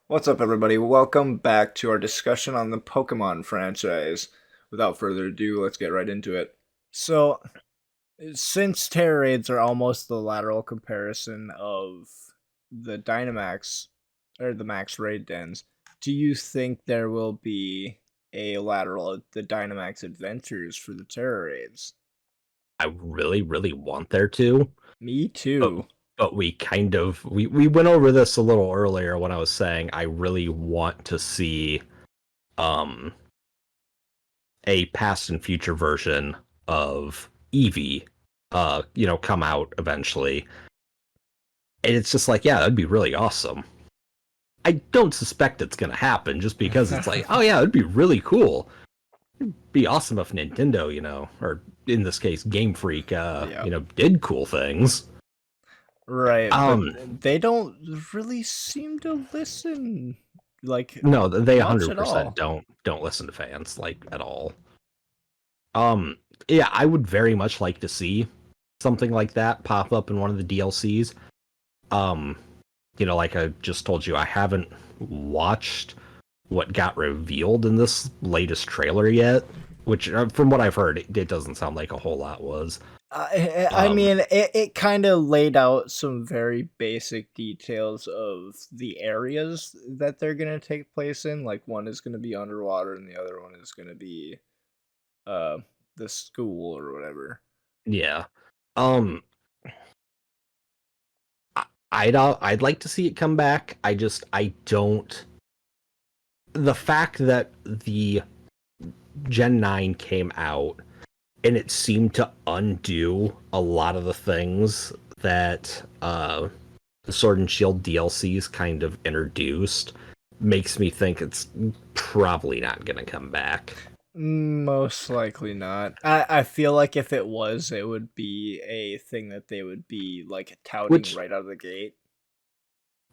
What's up, everybody? Welcome back to our discussion on the Pokemon franchise. Without further ado, let's get right into it. So, since Terror Raids are almost the lateral comparison of the Dynamax, or the Max Raid Dens, do you think there will be a lateral of the Dynamax Adventures for the Terror Raids? I really, really want there to, Me but too. we went over this a little earlier when I was saying I really want to see um a past and future version of Eevee come out eventually. And it's just like, yeah, that'd be really awesome. I don't suspect it's gonna happen just because it's like, oh yeah, it'd be really cool. It'd be awesome if Nintendo, or in this case Game Freak Yeah. did cool things. Right, but Um they don't really seem to listen like No, they much at 100% all. don't listen to fans like at all. Um, yeah, I would very much like to see something like that pop up in one of the DLCs. Um, like I just told you, I haven't watched what got revealed in this latest trailer yet, which from what I've heard, it doesn't sound like a whole lot was. I Um, mean, it kind of laid out some very basic details of the areas that they're gonna take place in. Like one is gonna be underwater, and the other one is gonna be uh the school or whatever. yeah. Um, I'd like to see it come back. I don't. The fact that the Gen 9 came out and it seemed to undo a lot of the things that the Sword and Shield DLCs kind of introduced makes me think it's probably not going to come back. Most likely not. I feel like if it was, it would be a thing that they would be like touting Which right out of the gate.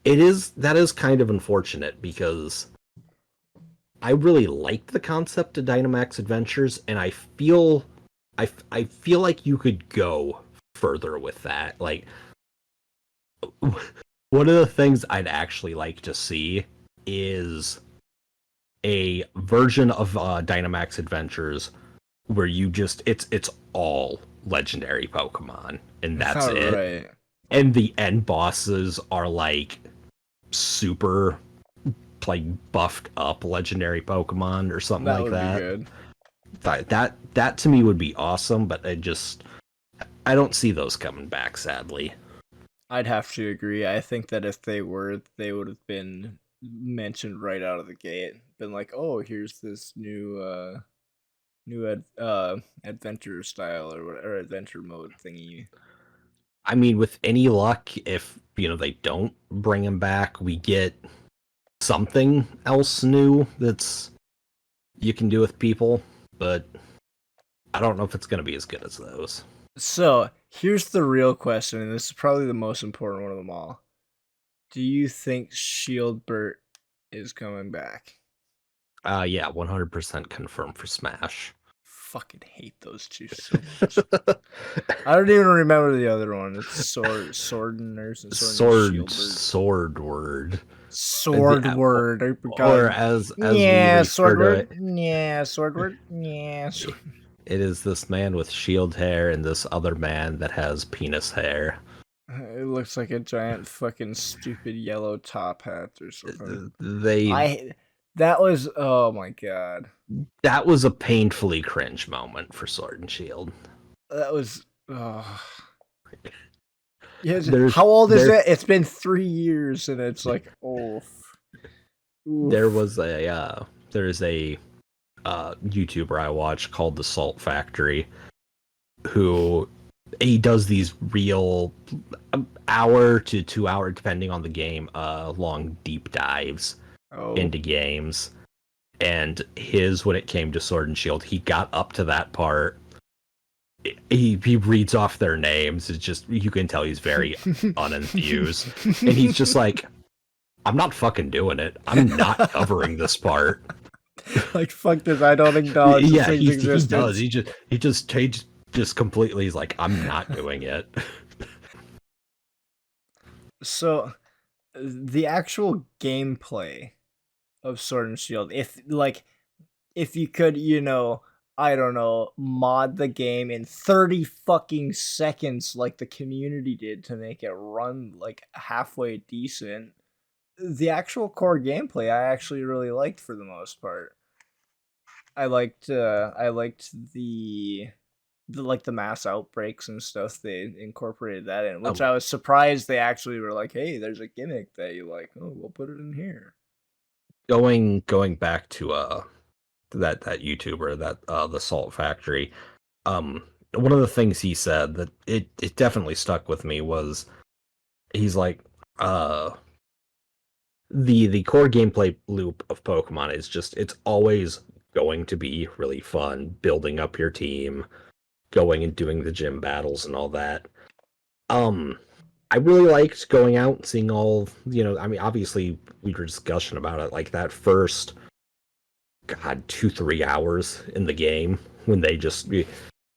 that is kind of unfortunate because I really liked the concept of Dynamax Adventures and I feel like you could go further with that. Like one of the things I'd actually like to see is a version of Dynamax Adventures where you just it's all legendary Pokemon and that's All it. right, And the end bosses are like super like buffed up legendary Pokemon or something that like would be that. good. That to me would be awesome, but I don't see those coming back sadly. I'd have to agree. I think that if they were, they would have been mentioned right out of the gate. Been like, oh, here's this new adventure style or adventure mode thingy. I mean, with any luck, if they don't bring him back, we get something else new that's you can do with people, but I don't know if it's going to be as good as those. So here's the real question, and this is probably the most important one of them all. Do you think Shieldbert is coming back? Yeah, 100% confirmed for Smash. Fucking hate those two so much. I don't even remember the other one. It's Sword Nurse and Sword Nurse Shieldbert. Sword word. Sword word. Oh my Or god. as we Yeah, refer sword to word. it, Yeah, sword word. Yeah. it is this man with shield hair and this other man that has penis hair. It looks like a giant fucking stupid yellow top hat or something. They I that was oh my god. That was a painfully cringe moment for Sword and Shield. That was yeah, There's how old is there it? It's been 3 years and it's like oof. there Oof. was a there's a YouTuber I watch called the Salt Factory who he does these real hour to 2 hour depending on the game long deep dives Oh. into games, and his when it came to Sword and Shield he got up to that part. He reads off their names. It's just you can tell he's very unenthused, and he's just like, "I'm not fucking doing it. I'm not covering this part." Like fuck this, I don't acknowledge this Yeah, thing's he does. existence. He just completely is like, "I'm not doing it." So the actual gameplay of Sword and Shield. If you could, I don't know, mod the game in 30 fucking seconds like the community did to make it run like halfway decent. The actual core gameplay I actually really liked for the most part. I liked the mass outbreaks and stuff. They incorporated that in, which Um, I was surprised they actually were like, hey, there's a gimmick that you like. Oh, we'll put it in here. going back to that YouTuber, that the Salt Factory. One of the things he said that it definitely stuck with me was he's like, uh, the core gameplay loop of Pokemon is just it's always going to be really fun building up your team, going and doing the gym battles and all that. Um, I really liked going out and seeing all, I mean, obviously we were discussion about it, like that first, God, 2-3 hours in the game when they just,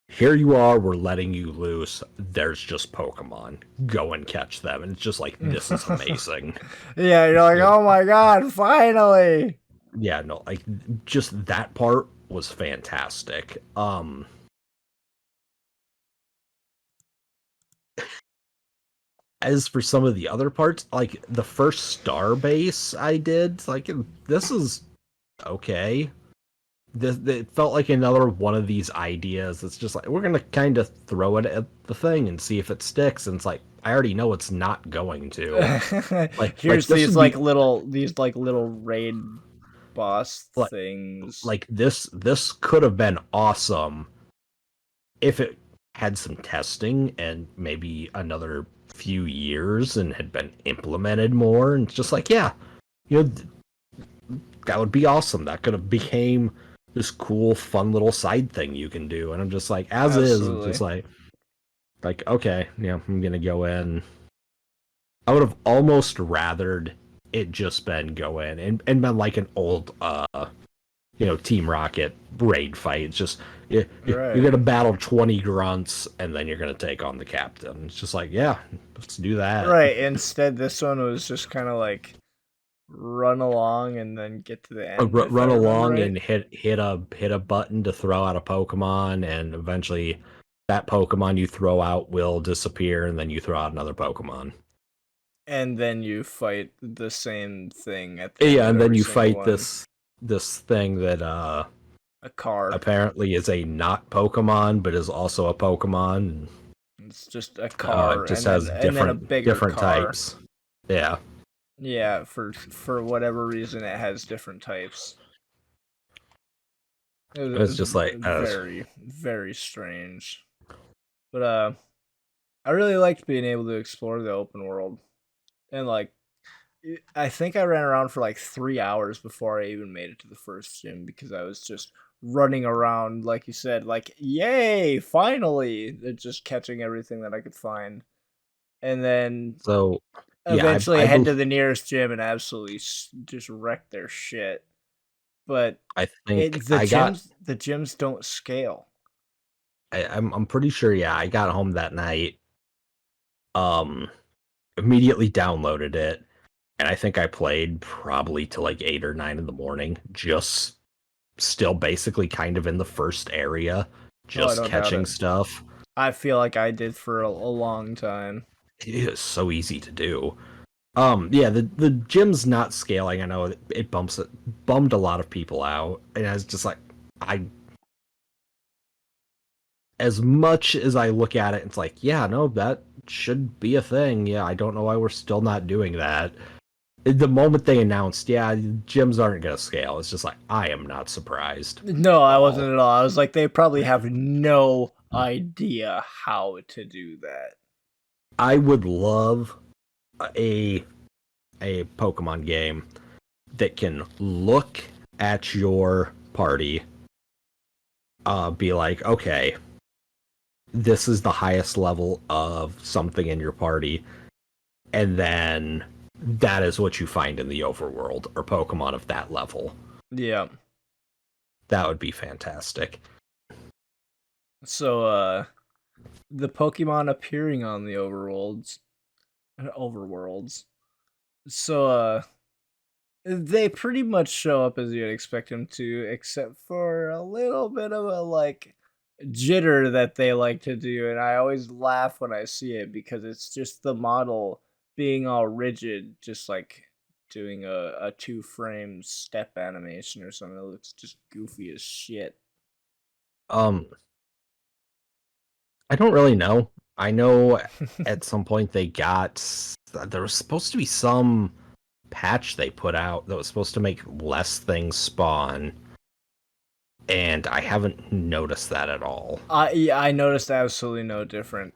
here you are, we're letting you loose. There's just Pokemon. Go and catch them. And it's just like, this is amazing. Yeah, you're like, oh my god, finally. Yeah, no, like just that part was fantastic. As for some of the other parts, like the first star base I did, like this is okay. This it felt like another one of these ideas. It's just like we're gonna kind of throw it at the thing and see if it sticks. And it's like I already know it's not going to. Like Here's this these would be little raid boss like things. this could have been awesome if it had some testing and maybe another few years and had been implemented more. And it's just like yeah, you know that would be awesome. That could have became this cool, fun little side thing you can do. And I'm just like, as is, I'm just Absolutely. like okay, yeah, I'm gonna go in. I would have almost rathered it just been go in and been like an old Team Rocket raid fight. It's just you're Right. gonna battle 20 grunts and then you're gonna take on the captain. It's just like, yeah, let's do that. Right. Instead, this one was just kind of like run along and then get to the end, if I Run remember along right. and hit a button to throw out a Pokemon, and eventually that Pokemon you throw out will disappear, and then you throw out another Pokemon. And then you fight the same thing at the end Yeah, of and then every you single fight one. this thing that A car. apparently is a not Pokemon, but is also a Pokemon. It's just a It car, just and then has and then a bigger different car. types. Yeah, Yeah, for whatever reason, it has different types. It it's was just like very, very strange. But I really liked being able to explore the open world, and like I think I ran around for like 3 hours before I even made it to the first gym because I was just running around, like you said, like yay, finally, just catching everything that I could find, and then so. Yeah, eventually head to the nearest gym and absolutely just wreck their shit. But I it think I got the gyms don't scale. I'm pretty sure. Yeah, I got home that night. Um, Immediately downloaded it, and I think I played probably till like 8 or 9 in the morning. Just still basically kind of in the first area, Oh, I just don't doubt catching it. stuff. I feel like I did for a long time. It is so easy to do. Yeah, the gym's not scaling. I know it bummed a lot of people out, and I was just like, I as much as I look at it, it's like, yeah, no, that should be a thing. Yeah, I don't know why we're still not doing that. The moment they announced, yeah, gyms aren't going to scale, it's just like, I am not surprised No, at I wasn't all. at all. I was like, they probably have no idea how to do that. I would love a a Pokemon game that can look at your party, be like, okay, this is the highest level of something in your party, and then that is what you find in the overworld or Pokemon of that level. Yeah. That would be fantastic. So the Pokemon appearing on the overworlds So they pretty much show up as you'd expect them to, except for a little bit of a like jitter that they like to do, and I always laugh when I see it because it's just the model being all rigid, just like doing a two frame step animation or something that looks just goofy as shit. Um, I don't really know. I know at some point there was supposed to be some patch they put out that was supposed to make less things spawn, and I haven't noticed that at all. I noticed absolutely no different.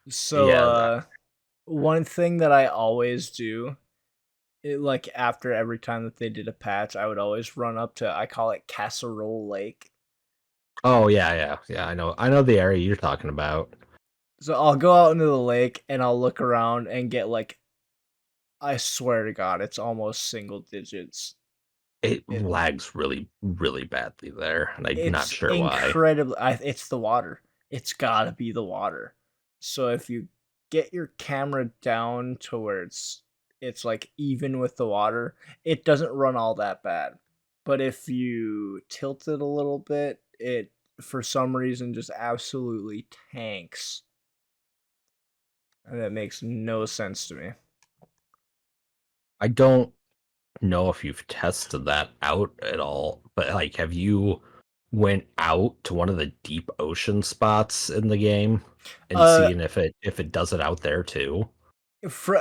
So Yeah, one thing that I always do, like after every time that they did a patch, I would always run up to, I call it Casserole Lake. oh yeah. I know the area you're talking about. So I'll go out into the lake and I'll look around and get like, I swear to God, it's almost single digits. It It lags really badly there, and I'm not it's sure why. incredibly. It's the water. It's gotta be the water. So if you get your camera down to where it's like even with the water, it doesn't run all that bad. But if you tilt it a little bit, it for some reason just absolutely tanks, and it makes no sense to me. I don't know if you've tested that out at all, but like, have you went out to one of the deep ocean spots in the game and Uh, seeing if it does it out there too?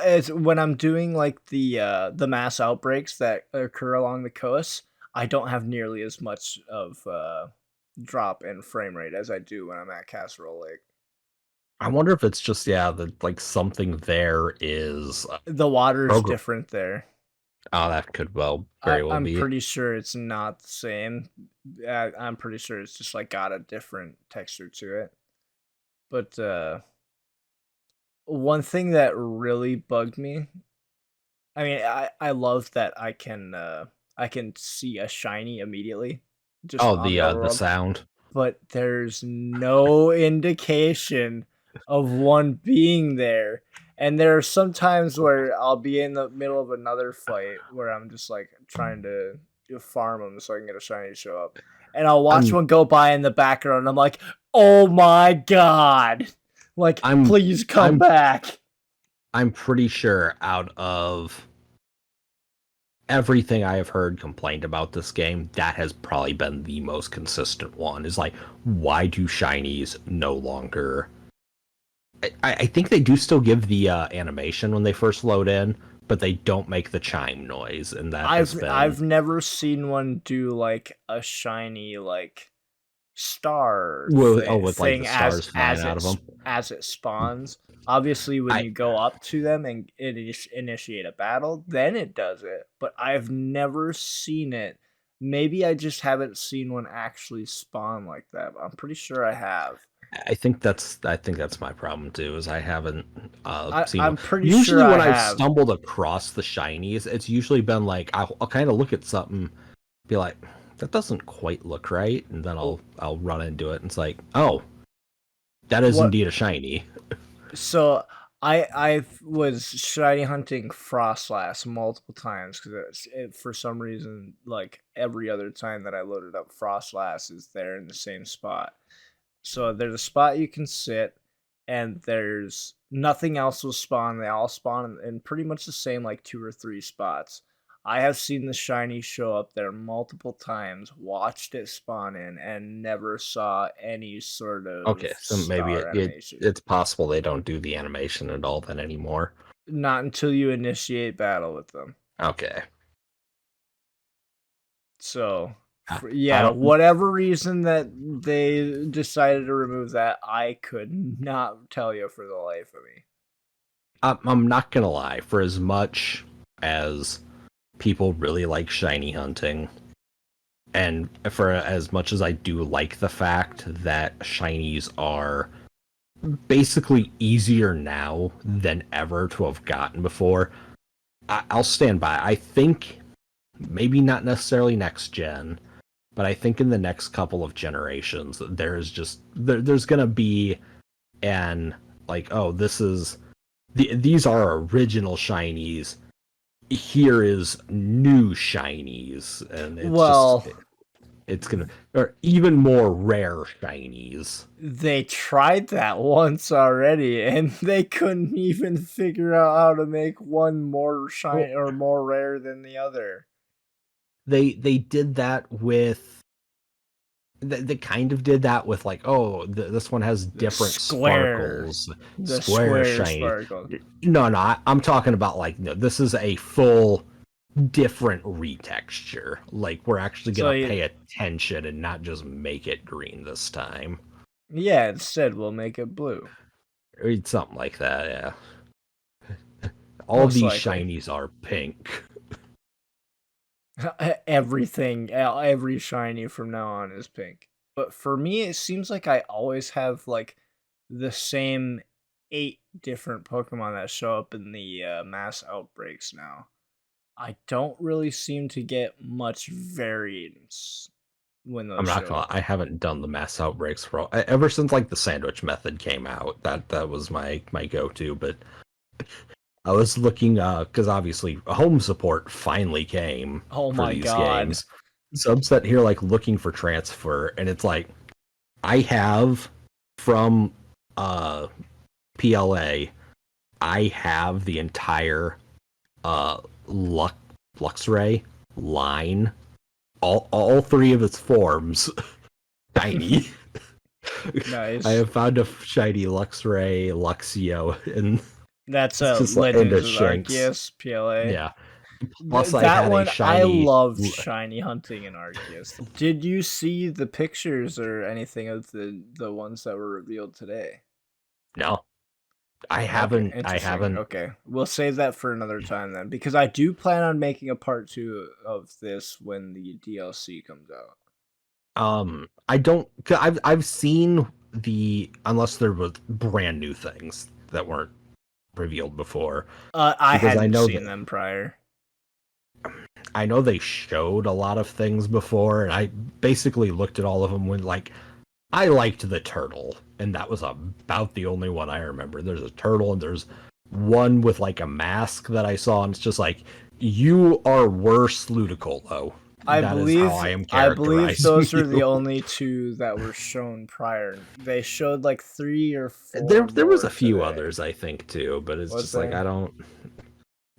as when I'm doing like the mass outbreaks that occur along the coast, I don't have nearly as much of drop in frame rate as I do when I'm at Casserole Lake. I wonder if it's just the like something there is The water's program. different there. Oh, that could very well I'm be. pretty sure it's not the same. I'm pretty sure it's just like got a different texture to it. But one thing that really bugged me. I mean, I love that I can see a shiny immediately just Oh, on the the overworld, sound. but there's no indication of one being there. And there are some times where I'll be in the middle of another fight where I'm just like trying to farm them so I can get a shiny to show up. And I'll watch I'm one go by in the background and I'm like, "Oh my god." Like, I'm please come I'm back. I'm pretty sure out of everything I have heard complained about this game, that has probably been the most consistent one. Is like, why do shinies no longer? I think they do still give the animation when they first load in, but they don't make the chime noise, and that has been I've never seen one do like a shiny like star with like the thing stars flying out of them. as it spawns. Obviously, when I you go up to them and initiate a battle, then it does it. But I've never seen it. Maybe I just haven't seen one actually spawn like that. But I'm pretty sure I have. I think that's my problem too. Is I haven't seen one. I'm pretty sure Usually, I when I've have. stumbled across the shinies, it's usually been like I'll kind of look at something, be like, that doesn't quite look right, and then I'll run into it, and it's like, oh, that is What indeed a shiny. So I was shiny hunting Frostlass multiple times because for some reason like every other time that I loaded up Frostlass is there in the same spot. So there's a spot you can sit, and there's nothing else will spawn. They all spawn in pretty much the same like two or three spots. I have seen the shiny show up there multiple times, watched it spawn in, and never saw any sort of Okay, so maybe star animation. it's possible they don't do the animation at all then anymore. Not until you initiate battle with them. Okay, So, I yeah, don't. whatever reason that they decided to remove that, I could not tell you for the life of me. I'm not gonna lie. For as much as people really like shiny hunting, and for as much as I do like the fact that shinies are basically easier now than ever to have gotten before, I'll stand by. I think maybe not necessarily next gen, but I think in the next couple of generations, there's gonna be an like, oh, these are original shinies here is new shinies, and Well, it's gonna, or even more rare shinies. they tried that once already, and they couldn't even figure out how to make one more Well, shiny or more rare than the other. they did that with they kind of did that with like, oh, this one has The different square, sparkles, the square square shiny. sparkle. No, I'm talking about like, no, this is a full different retexture. Like, we're actually So gonna pay attention and not just make it green this time. yeah, instead we'll make it blue. Or something like that, yeah. All Most these likely. shinies are pink. Everything, every shiny from now on is pink. But for me, it seems like I always have like the same 8 different Pokemon that show up in the mass outbreaks now. I don't really seem to get much variance when I'm those not show gonna. up. I haven't done the mass outbreaks for ever since like the sandwich method came out. That was my go-to. But I was looking because obviously home support finally came Oh for my these god. games. So I'm sitting here like looking for transfer, and it's like I have from uh PLA. I have the entire uh Luxray line, all 3 of its forms, shiny. I Nice. have found a shiny Luxray, Luxio, and That's it's just like into Legends with Shinx. Arceus, PLA. Yeah. Plus, I That had a one, I shiny. loved shiny hunting in Arceus. Did you see the pictures or anything of the ones that were revealed today? No, I Okay, haven't. I interesting. haven't. Okay, we'll save that for another time then, because I do plan on making a part 2 of this when the DLC comes out. I don't. 'Cause I've seen the, unless there was brand new things that weren't revealed before, I because hadn't seen them prior. I know they showed a lot of things before, and I basically looked at all of them when like I liked the turtle, and that was about the only one I remember. There's a turtle, and there's one with like a mask that I saw, and it's just like, you are worse Ludicolo. That is how I am I believe characterizing those are the you. only 2 that were shown prior. They showed like 3 or There 4 there was more a few today. others I think too, but it's Was just like there? I don't.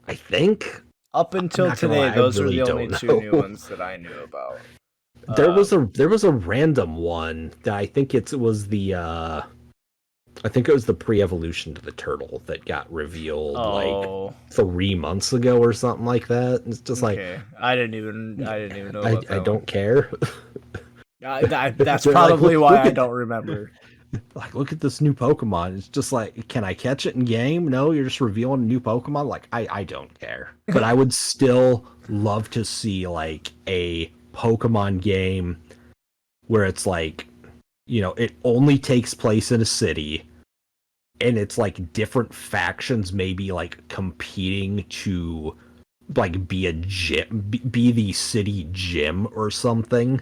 I think Up I'm until not gonna today, lie, I those are really the only don't 2 new know. ones that I knew about. There was a random one that I think it was the I think it was the pre-evolution to the turtle that got revealed like Oh, 3 months ago or something like that. It's just like, okay. I didn't even know about I that one. don't care. That's They're like, probably why look I at don't remember. look at this new Pokemon. It's just like, can I catch it in game? No, you're just revealing a new Pokemon. Like, I don't care. But I would still love to see like a Pokemon game where it's like, it only takes place in a city, and it's like different factions maybe like competing to like be a gym, be the city gym or something.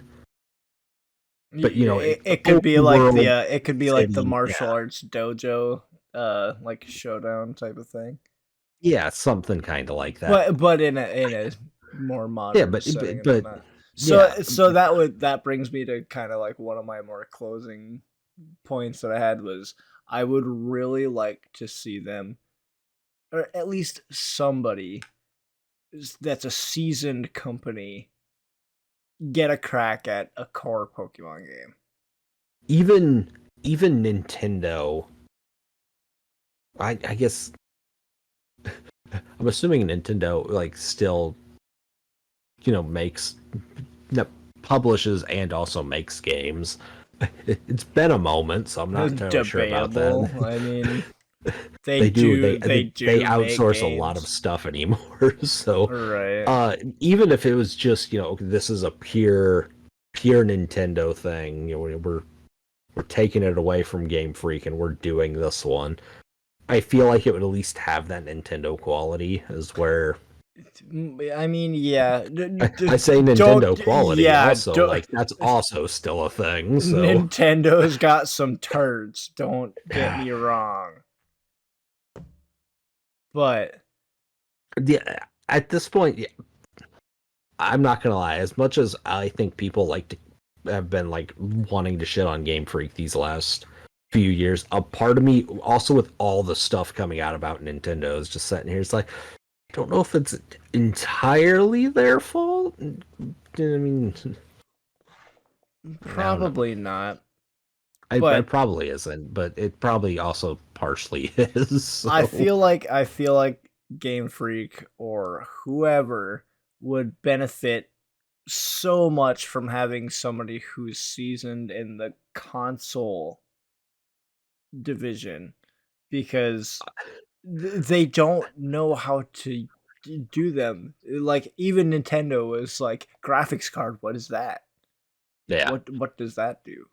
But It could be open like the world it could be like the city, martial yeah, arts dojo, like showdown type of thing. yeah, something kind of like that. But in a more Yeah, modern but setting and but whatnot. yeah, So that brings me to kind of like one of my more closing points that I had was I would really like to see them, or at least somebody that's a seasoned company, get a crack at a core Pokemon game. even even Nintendo. I guess I'm assuming Nintendo like still makes, that publishes and also makes games. It's been a moment, so I'm not totally sure about Debatable. that. I mean, They do they they do make outsource a lot of games, stuff anymore. So right? even if it was just, this is a pure Nintendo thing, we're taking it away from Game Freak and we're doing this one. I feel like it would at least have that Nintendo quality, is where I mean, yeah. I say Don't, Nintendo quality yeah. also, Don't. like that's also still a thing. So Nintendo's got some turds. Don't get yeah, me wrong, but yeah, at this point, yeah, I'm not gonna lie. As much as I think people like to have been like wanting to shit on Game Freak these last few years, a part of me, also with all the stuff coming out about Nintendo, is just sitting here. It's like, I don't know if it's entirely their fault. I mean, I don't know. Probably not. It But probably isn't, but it probably also partially is. I So feel like Game Freak or whoever would benefit so much from having somebody who's seasoned in the console division because they don't know how to do them. Like even Nintendo was like graphics card. What is that? yeah, What does that do?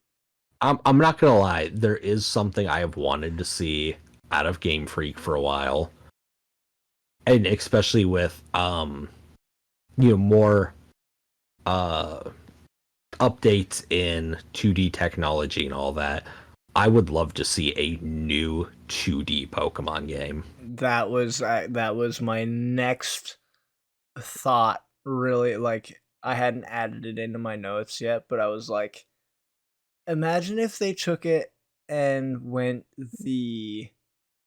I'm not gonna lie. There is something I have wanted to see out of Game Freak for a while, and especially with more uh updates in 2D technology and all that. I would love to see a new 2D Pokemon game. That was my next thought. Really, like I hadn't added it into my notes yet, but I was like, imagine if they took it and went the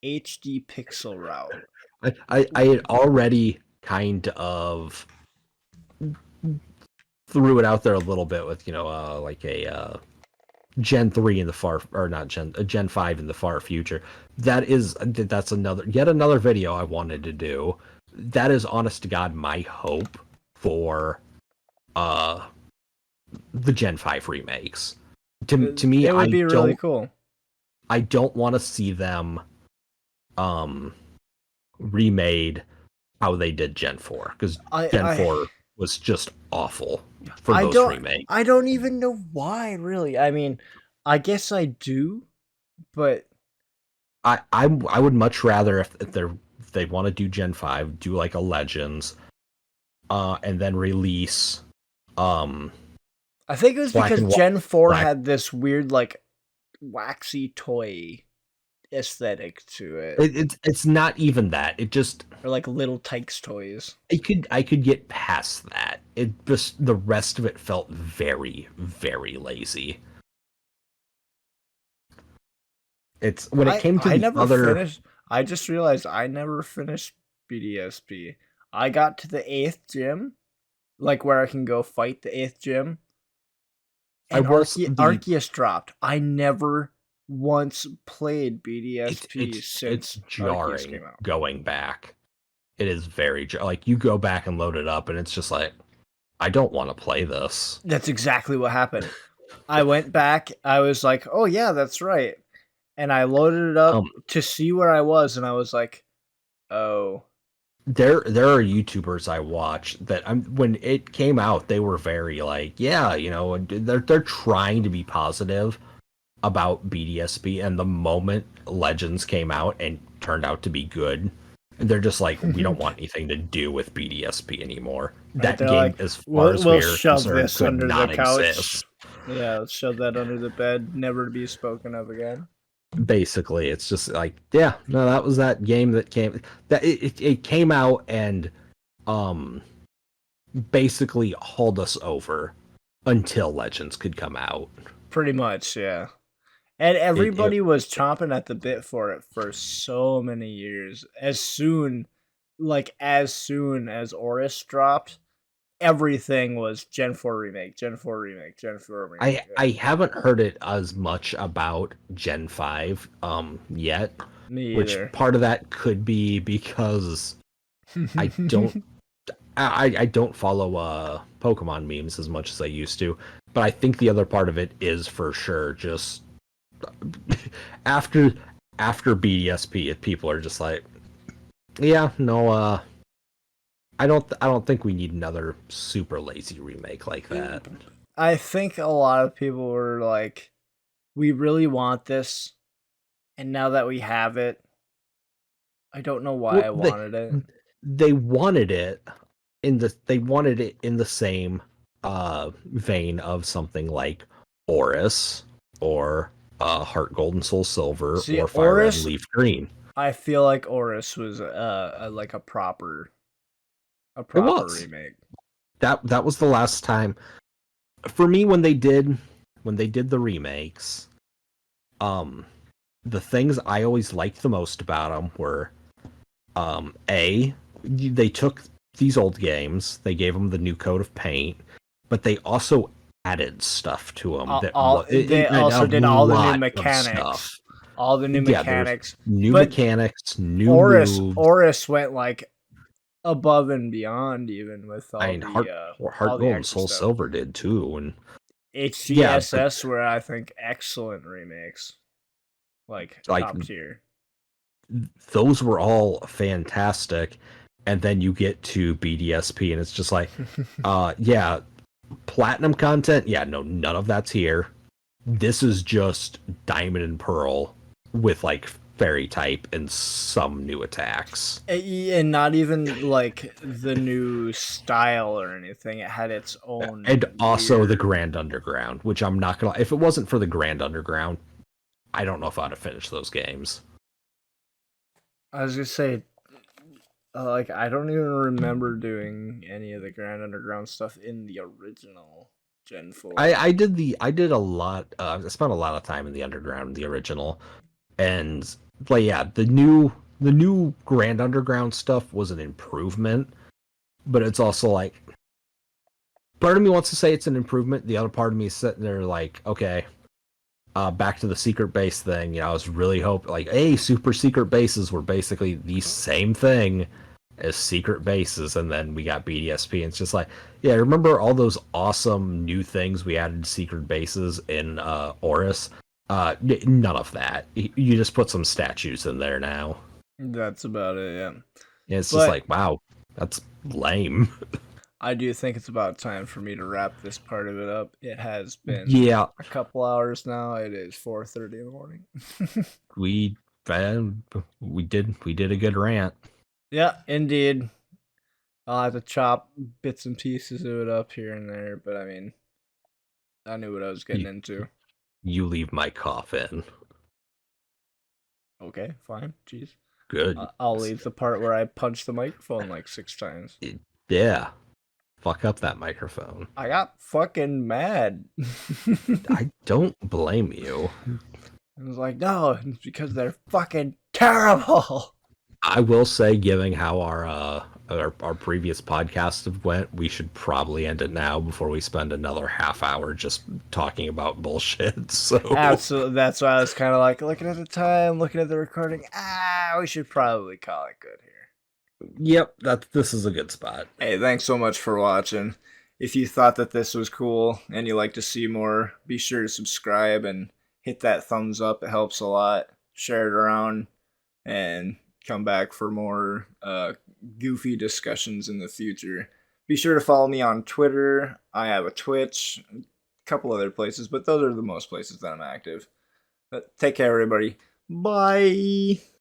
HD pixel route. I had already kind of threw it out there a little bit with like a Gen 3 in the far, or not Gen, Gen 5 in the far future. That's yet another video I wanted to do. That is honest to God my hope for uh the Gen 5 remakes. To me, It would be really cool. I don't want to see them um remade how they did Gen 4, because I Gen I 4 was just awful for those remakes. I don't even know why really. I mean, I guess I do, but I would much rather if they want to do Gen 5, do like a Legends, and then release um I think it was Black because and White. Gen 4 Black. had this weird like waxy toy aesthetic to it, It's not even that. It just or like little Tykes toys. I could get past that. It just, the rest of it felt very very lazy. It's when it came to I the never other. finished. I just realized I never finished BDSP. I got to the 8th gym, like where I can go fight the 8th gym, I and will the Arceus dropped. I never once played BDSP it's since Arceus jarring came out. going back. It is like you go back and load it up, and it's just like, I don't want to play this. That's exactly what happened. I went back. I was like, "Oh yeah, that's right," and I loaded it up Um, to see where I was, and I was like, "Oh." there are YouTubers I watch that when it came out, they were very like, yeah, they're trying to be positive about BDSP, and the moment Legends came out and turned out to be good, they're just like, we don't want anything to do with BDSP anymore. Right, That they're game, like, as far as we'll we're shove concerned, this could under the not couch." exist. Yeah, let's shove that under the bed, never to be spoken of again. Basically, it's just like, yeah, no, that was that game that it came out and um basically hauled us over until Legends could come out. Pretty much, yeah. And It everybody was chomping at the bit for it for so many years. As soon as Oris dropped, everything was Gen 4 remake, Gen 4 remake, Gen 4 remake. I haven't heard it as much about Gen 5 yet, Me which either. part of that could be because I don't I don't follow Pokemon memes as much as I used to, but I think the other part of it is for sure just after BDSP, people are just like, yeah, no, I don't think we need another super lazy remake like that. I think a lot of people were like, we really want this, and now that we have it, I don't know why Well, I wanted it. they wanted it they wanted it in the same vein of something like Oris, or Heart Gold and Soul Silver, See, or Fire Red and Oris, Leaf Green. I feel like Oris was like a proper A It proper was. remake. That was the last time for me when they did the remakes. Um, the things I always liked the most about them were A, they took these old games, they gave them the new coat of paint, but they also added stuff to them that They a also did all the new lot of stuff. mechanics. All the new Yeah, there was mechanics. new But mechanics, new moves. Oris went like above and beyond even with I mean, all Heart the Gold and extra Soul stuff. Silver did too, and yeah, but HCSS were I think excellent remakes. Like like top tier. those were all fantastic. And then you get to BDSP, and it's just like, yeah, platinum content, yeah, no, none of that's here. This is just Diamond and Pearl with like fairy type and some new attacks. And not even like the new style or anything. It had its And own also the weird. Grand Underground, which I'm not gonna. If it wasn't for the Grand Underground, I don't know if I'd have finished those games. I was gonna say, like I don't even remember doing any of the Grand Underground stuff in the original Gen 4. I did a lot. I spent a lot of time in the Underground, the original, and like yeah, the new Grand Underground stuff was an improvement, but it's also like part of me wants to say it's an improvement. The other part of me is sitting there like, okay, back to the secret base thing. You know, I was really hoping like, hey, super secret bases were basically the same thing as secret bases, and then we got BDSP, and it's just like, yeah, remember all those awesome new things we added to secret bases in Oris? None of that. You just put some statues in there now. That's about it, yeah. And it's just But like, wow, that's lame. I do think it's about time for me to wrap this part of it up. It has been Yeah, a couple hours now. It is 4:30 in the morning. we uh, we did a good rant. Yeah, indeed. I'll have to chop bits and pieces of it up here and there, but I mean, I knew what I was getting You, into. you leave my coffin. Okay, fine. Jeez. Good. I'll leave the part where I punched the microphone like 6 times. Yeah. Fuck up that microphone. I got fucking mad. I don't blame you. I was like, no, it's because they're fucking terrible. I will say, given how our previous podcasts have went, we should probably end it now before we spend another half hour just talking about bullshit. So Absolutely. That's why I was kind of like looking at the time, looking at the recording. We should probably call it good here. yep, this is a good spot. Hey, thanks so much for watching. If you thought that this was cool and you'd like to see more, be sure to subscribe and hit that thumbs up. It helps a lot. Share it around and come back for more goofy discussions in the future. Be sure to follow me on Twitter. I have a Twitch, a couple other places, but those are the most places that I'm active. But take care, everybody. Bye.